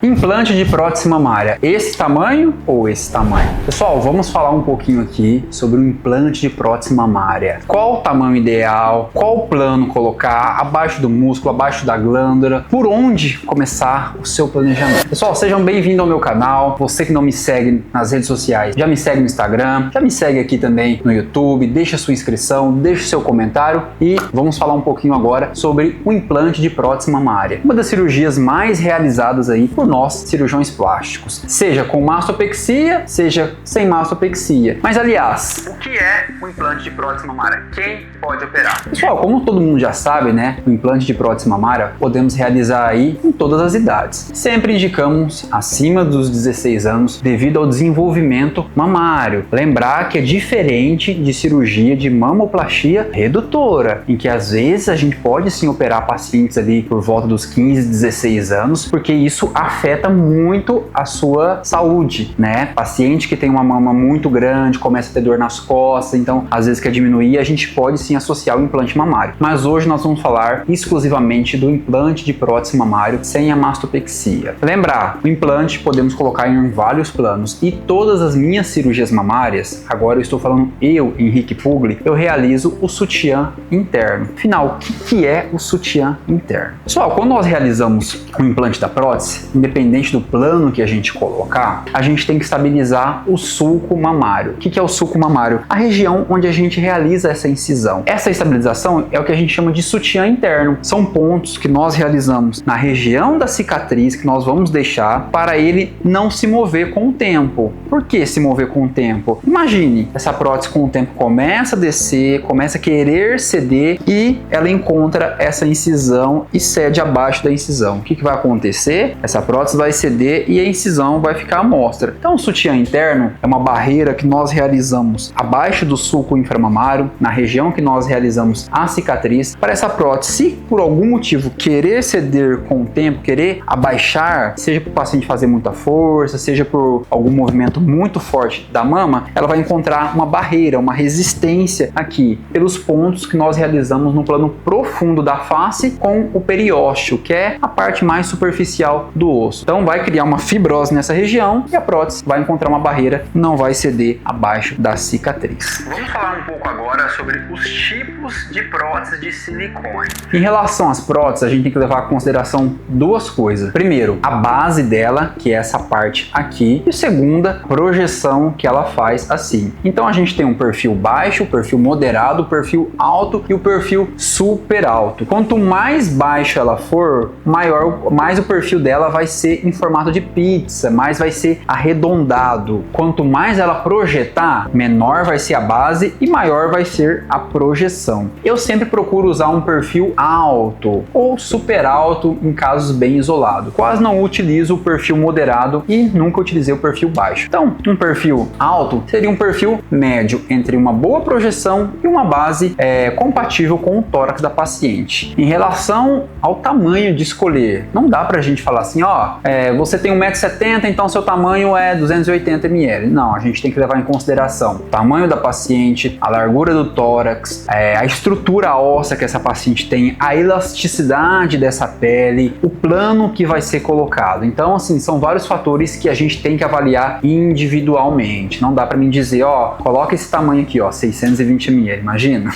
Implante de prótese mamária, esse tamanho ou esse tamanho? Pessoal, vamos falar um pouquinho aqui sobre o implante de prótese mamária. Qual o tamanho ideal? Qual o plano colocar? Abaixo do músculo, abaixo da glândula? Por onde começar o seu planejamento? Pessoal, sejam bem-vindos ao meu canal. Você que não me segue nas redes sociais, já me segue no Instagram, já me segue aqui também no YouTube, deixa sua inscrição, deixa seu comentário e vamos falar um pouquinho agora sobre o implante de prótese mamária. Uma das cirurgias mais realizadas aí por nós, cirurgiões plásticos, seja com mastopexia, seja sem mastopexia. Mas aliás, o que é o implante de prótese mamária? Quem pode operar? Pessoal, como todo mundo já sabe, né, o implante de prótese mamária podemos realizar aí em todas as idades. Sempre indicamos acima dos 16 anos devido ao desenvolvimento mamário. Lembrar que é diferente de cirurgia de mamoplastia redutora, em que às vezes a gente pode sim operar pacientes ali por volta dos 15, 16 anos, porque isso afeta muito a sua saúde, né? Paciente que tem uma mama muito grande, começa a ter dor nas costas, então às vezes quer diminuir, a gente pode sim associar o implante mamário. Mas hoje nós vamos falar exclusivamente do implante de prótese mamário sem a mastopexia. Lembrar, o implante podemos colocar em vários planos e todas as minhas cirurgias mamárias, agora eu estou falando eu, Henrique Pugli, eu realizo o sutiã interno. Afinal, o que é o sutiã interno? Pessoal, quando nós realizamos o implante da prótese, independente do plano que a gente colocar, a gente tem que estabilizar o sulco mamário. O que é o sulco mamário? A região onde a gente realiza essa incisão. Essa estabilização é o que a gente chama de sutiã interno. São pontos que nós realizamos na região da cicatriz que nós vamos deixar para ele não se mover com o tempo. Por que se mover com o tempo? Imagine, essa prótese com o tempo começa a descer, começa a querer ceder e ela encontra essa incisão e cede abaixo da incisão. O que vai acontecer? Essa prótese vai ceder e a incisão vai ficar à mostra. Então, o sutiã interno é uma barreira que nós realizamos abaixo do sulco inframamário, na região que nós realizamos a cicatriz, para essa prótese, se por algum motivo querer ceder com o tempo, querer abaixar, seja para o paciente fazer muita força, seja por algum movimento muito forte da mama, ela vai encontrar uma barreira, uma resistência aqui, pelos pontos que nós realizamos no plano profundo da face com o periósteo, que é a parte mais superficial do osso. Então vai criar uma fibrose nessa região e a prótese vai encontrar uma barreira, não vai ceder abaixo da cicatriz. Vamos falar um pouco agora sobre os tipos de prótese de silicone. Em relação às próteses, a gente tem que levar em consideração duas coisas. Primeiro, a base dela, que é essa parte aqui, e segunda, projeção que ela faz assim. Então a gente tem um perfil baixo, perfil moderado, perfil alto e o perfil super alto. Quanto mais baixo ela for, mais o perfil dela vai ser em formato de pizza, mais vai ser arredondado. Quanto mais ela projetar, menor vai ser a base e maior vai ser a projeção. Eu sempre procuro usar um perfil alto ou super alto em casos bem isolados. Quase não utilizo o perfil moderado e nunca utilizei o perfil baixo. Então, um perfil alto seria um perfil médio entre uma boa projeção e uma base compatível com o tórax da paciente. Em relação ao tamanho de escolher, não dá pra gente falar assim, você tem 1,70 m, então seu tamanho é 280 ml. Não, a gente tem que levar em consideração o tamanho da paciente, a largura do tórax, a estrutura óssea que essa paciente tem, a elasticidade dessa pele, o plano que vai ser colocado. Então, assim, são vários fatores que a gente tem que avaliar individualmente. Não dá pra mim dizer, coloca esse tamanho aqui, 620 ml, imagina?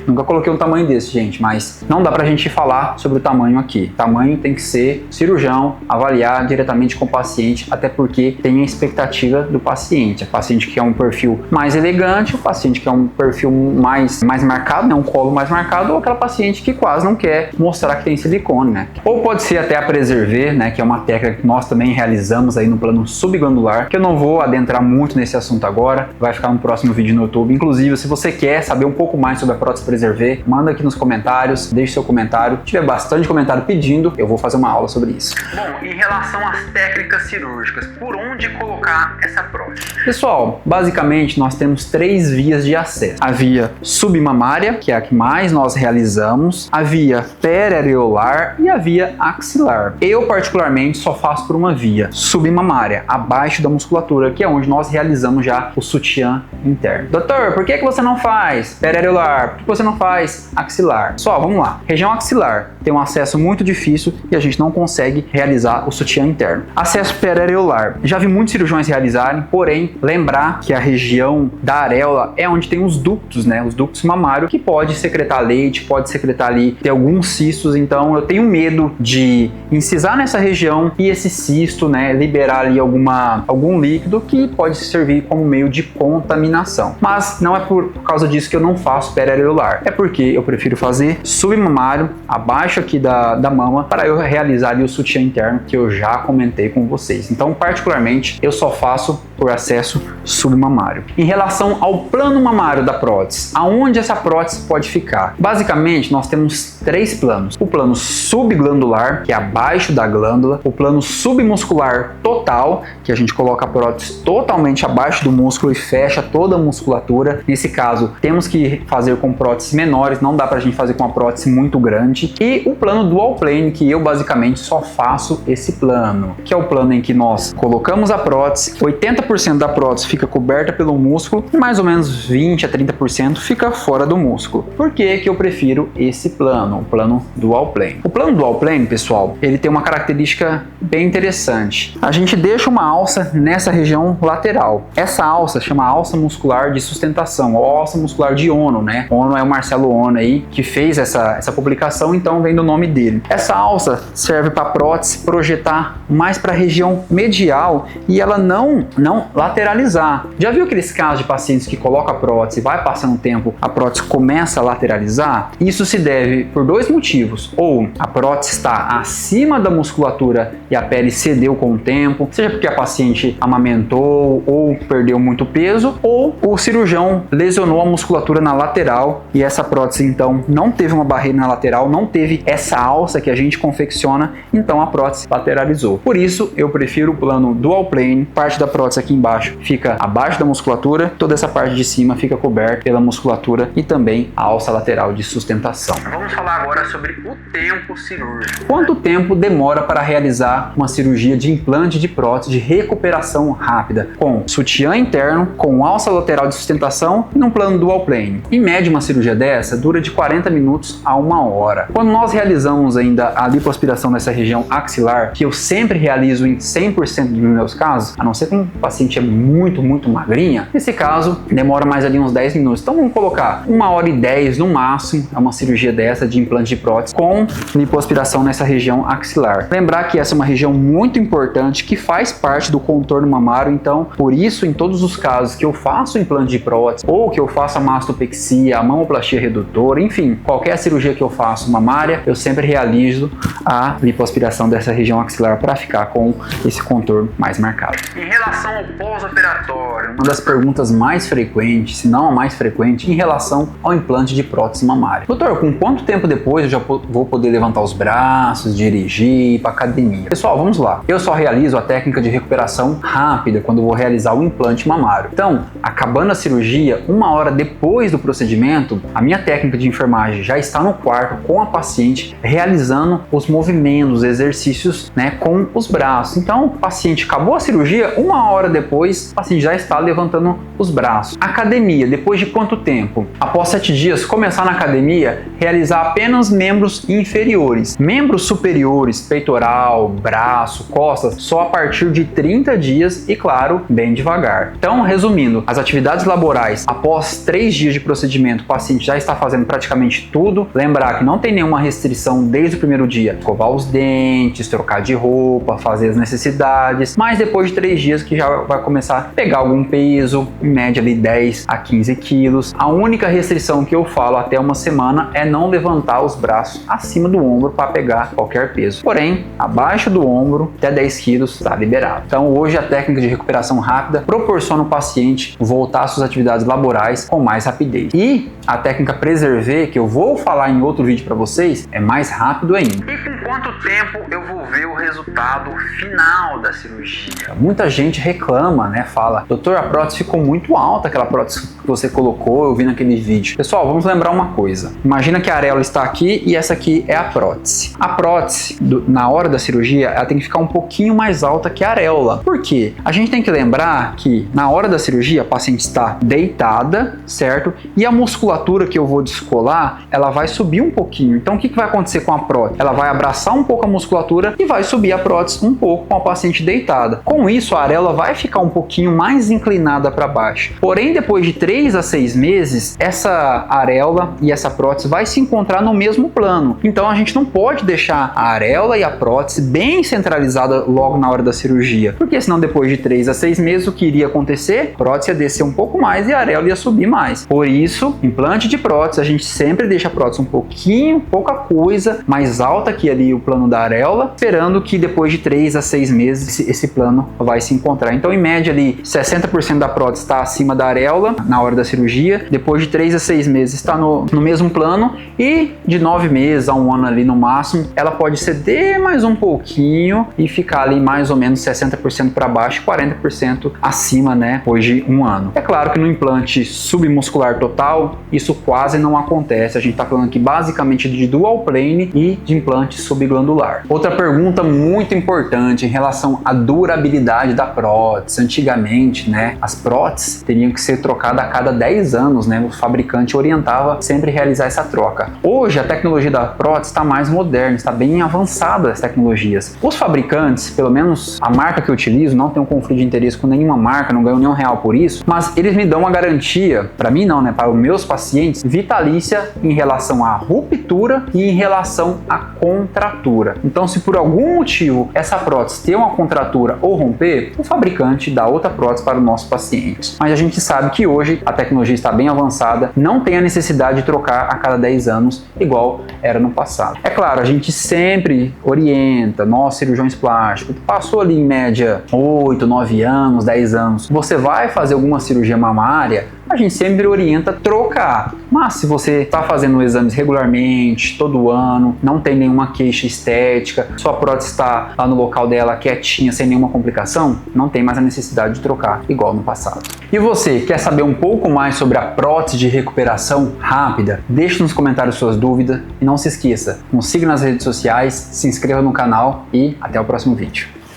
Nunca coloquei um tamanho desse, gente, mas não dá pra gente falar sobre o tamanho aqui. O tamanho tem que ser cirurgião, avaliar diretamente com o paciente, até porque tem a expectativa do paciente. O paciente que quer um perfil mais elegante, o paciente que quer um perfil mais marcado, né, um colo mais marcado, ou aquela paciente que quase não quer mostrar que tem silicone, né? Ou pode ser até a Preserver, né, que é uma técnica que nós também realizamos aí no plano subglandular, que eu não vou adentrar muito nesse assunto agora, vai ficar no próximo vídeo no YouTube. Inclusive, se você quer saber um pouco mais sobre a prótese Preserver, manda aqui nos comentários, deixe seu comentário. Se tiver bastante comentário pedindo, eu vou fazer uma aula sobre isso. Bom, em relação às técnicas cirúrgicas, por onde colocar essa prótese? Pessoal, basicamente nós temos três vias de acesso. A via submamária, que é a que mais nós realizamos, a via periareolar e a via axilar. Eu particularmente só faço por uma via submamária, abaixo da musculatura, que é onde nós realizamos já o sutiã interno. Doutor, por que você não faz periareolar? Por que você não faz axilar? Só, vamos lá. Região axilar tem um acesso muito difícil e a gente não consegue realizar o sutiã interno. Acesso periareolar. Já vi muitos cirurgiões realizarem, porém, lembrar que a região da areola é onde tem os ductos, né? Os ductos mamários, que pode secretar leite, pode secretar ali, ter alguns cistos, então eu tenho medo de incisar nessa região e esse cisto, né, liberar ali algum líquido que pode servir como meio de contaminação. Mas não é por causa disso que eu não faço periareolar, é porque eu prefiro fazer submamário, abaixo aqui da mama, para eu realizar ali o sutiã interno que eu já comentei com vocês. Então, particularmente, eu só faço por acesso submamário. Em relação ao plano mamário da prótese, aonde essa prótese pode ficar? Basicamente, nós temos 3 planos. O plano subglandular, que é abaixo da glândula, o plano submuscular total, que a gente coloca a prótese totalmente abaixo do músculo e fecha toda a musculatura. Nesse caso, temos que fazer com próteses menores, não dá pra gente fazer com uma prótese muito grande. E o plano dual plane, que eu basicamente só faço esse plano, que é o plano em que nós colocamos a prótese, 80% da prótese fica coberta pelo músculo e mais ou menos 20 a 30% fica fora do músculo. Por que que eu prefiro esse plano, o plano dual plane? O plano dual plane, pessoal, ele tem uma característica bem interessante. A gente deixa uma alça nessa região lateral. Essa alça chama alça muscular de sustentação, ou alça muscular de Ono, né? Ono é o Marcelo Ono aí, que fez essa publicação, então vem do nome dele. Essa alça serve para a prótese projetar mais para a região medial e ela não lateralizar. Já viu aqueles casos de pacientes que colocam a prótese, vai passando o tempo, a prótese começa a lateralizar? Isso se deve por 2 motivos. Ou a prótese está acima da musculatura e a pele cedeu com o tempo, seja porque a paciente amamentou ou perdeu muito peso, ou o cirurgião lesionou a musculatura na lateral e essa prótese então não teve uma barreira na lateral, não teve essa alça que a gente confecciona, então a prótese lateralizou. Por isso eu prefiro o plano dual plane. Parte da prótese aqui embaixo fica abaixo da musculatura, toda essa parte de cima fica coberta pela musculatura e também a alça lateral de sustentação. Vamos falar agora sobre o tempo cirúrgico. Quanto tempo demora para realizar uma cirurgia de implante de prótese de recuperação rápida com sutiã interno, com alça lateral de sustentação e num plano dual plane? Em média, uma cirurgia dessa dura de 40 minutos a 1 hora. Quando nós realizamos ainda a lipoaspiração nessa região axilar, que eu sempre realizo em 100% dos meus casos, a não ser que um paciente é muito magrinha, nesse caso demora mais ali uns 10 minutos. Então vamos colocar 1 hora e 10 no máximo, é uma cirurgia dessa de implante de prótese com lipoaspiração nessa região axilar. Lembrar que essa é uma região muito importante que faz parte do contorno mamário, então por isso em todos os casos que eu faço implante de prótese ou que eu faço a mastopexia, a mamoplastia redutora, enfim, qualquer cirurgia que eu faço mamária, eu sempre realizo a lipoaspiração dessa região axilar para ficar com esse contorno mais marcado. Em relação ao pós-operatório, uma das perguntas mais frequentes, se não a mais frequente, em relação ao implante de prótese mamária. Doutor, com quanto tempo depois eu já vou poder levantar os braços, dirigir, ir para academia? Pessoal, vamos lá. Eu só realizo a técnica de recuperação rápida quando vou realizar o implante mamário. Então, acabando a cirurgia, 1 hora depois do procedimento, a minha técnica de enfermagem já está no quarto com a paciente realizando os movimentos, os exercícios, né, com os braços. Então, o paciente acabou a cirurgia, 1 hora depois, o paciente já está levantando os braços. Academia, depois de quanto tempo? Após 7 dias, começar na academia, realizar apenas membros inferiores. Membros superiores, peitoral, braço, costas, só a partir de 30 dias e, claro, bem devagar. Então, resumindo, as atividades laborais, após 3 dias de procedimento, o paciente já está fazendo praticamente tudo. Lembrar que não tem nenhuma restrição desde o primeiro dia. Escovar os dentes, trocar de roupa, fazer as necessidades, mas depois de 3 dias que já vai começar a pegar algum peso, em média ali 10 a 15 quilos. A única restrição que eu falo até 1 semana é não levantar os braços acima do ombro para pegar qualquer peso. Porém, abaixo do ombro, até 10 quilos está liberado. Então hoje a técnica de recuperação rápida proporciona ao paciente voltar às suas atividades laborais com mais rapidez. E a técnica Preservé, que eu vou falar em outro vídeo para vocês, é mais rápido ainda. E com quanto tempo eu vou ver o resultado final da cirurgia? Muita gente reclama, né? Fala, doutor, a prótese ficou muito alta, aquela prótese que você colocou, eu vi naquele vídeo. Pessoal, vamos lembrar uma coisa. Imagina que a areola está está aqui e essa aqui é a prótese. A prótese, na hora da cirurgia, ela tem que ficar um pouquinho mais alta que a areola. Por quê? A gente tem que lembrar que na hora da cirurgia a paciente está deitada, certo? E a musculatura que eu vou descolar, ela vai subir um pouquinho. Então o que vai acontecer com a prótese? Ela vai abraçar um pouco a musculatura e vai subir a prótese um pouco com a paciente deitada. Com isso, a areola vai ficar um pouquinho mais inclinada para baixo. Porém, depois de 3 a 6 meses, essa areola e essa prótese vai se encontrar no mesmo plano. Então a gente não pode deixar a areola e a prótese bem centralizada logo na hora da cirurgia, porque senão depois de 3 a 6 meses o que iria acontecer? A prótese ia descer um pouco mais e a areola ia subir mais. Por isso, implante de prótese, a gente sempre deixa a prótese um pouquinho, pouca coisa, mais alta que ali o plano da areola, esperando que depois de 3 a 6 meses esse plano vai se encontrar. Então, em média ali, 60% da prótese está acima da areola na hora da cirurgia, depois de 3 a 6 meses está no mesmo plano e de 9 meses a 1 ano ali no máximo, ela pode ceder mais um pouquinho e ficar ali mais ou menos 60% para baixo, 40% acima, né, depois de 1 ano. É claro que no implante submuscular total, isso quase não acontece. A gente está falando aqui basicamente de dual plane e de implante subglandular. Outra pergunta muito importante em relação à durabilidade da prótese. Antigamente, né, as próteses teriam que ser trocadas a cada 10 anos, né? O fabricante orientava sempre realizar essa troca. Hoje a tecnologia da prótese está mais moderna, está bem avançada as tecnologias. Os fabricantes, pelo menos a marca que eu utilizo, não tenho conflito de interesse com nenhuma marca, não ganho nenhum real por isso, mas eles me dão uma garantia, para mim não, né, para os meus pacientes, vitalícia em relação à ruptura e em relação à contratura. Então, se por algum motivo essa prótese ter uma contratura ou romper, o fabricante dá outra prótese para o nosso paciente. Mas a gente sabe que hoje a tecnologia está bem avançada, não tem a necessidade de trocar a cada 10 anos, igual era no passado. É claro, a gente sempre orienta, nós cirurgiões plásticos, passou ali em média 8, 9 anos, 10 anos, você vai fazer alguma cirurgia mamária, a gente sempre orienta trocar. Mas se você está fazendo exames regularmente, todo ano, não tem nenhuma queixa estética, sua prótese está lá no local dela quietinha, sem nenhuma complicação, não tem mais a necessidade de trocar, igual no passado. E você, quer saber um pouco mais sobre a prótese de recuperação rápida? Deixe nos comentários suas dúvidas e não se esqueça, nos siga nas redes sociais, se inscreva no canal e até o próximo vídeo.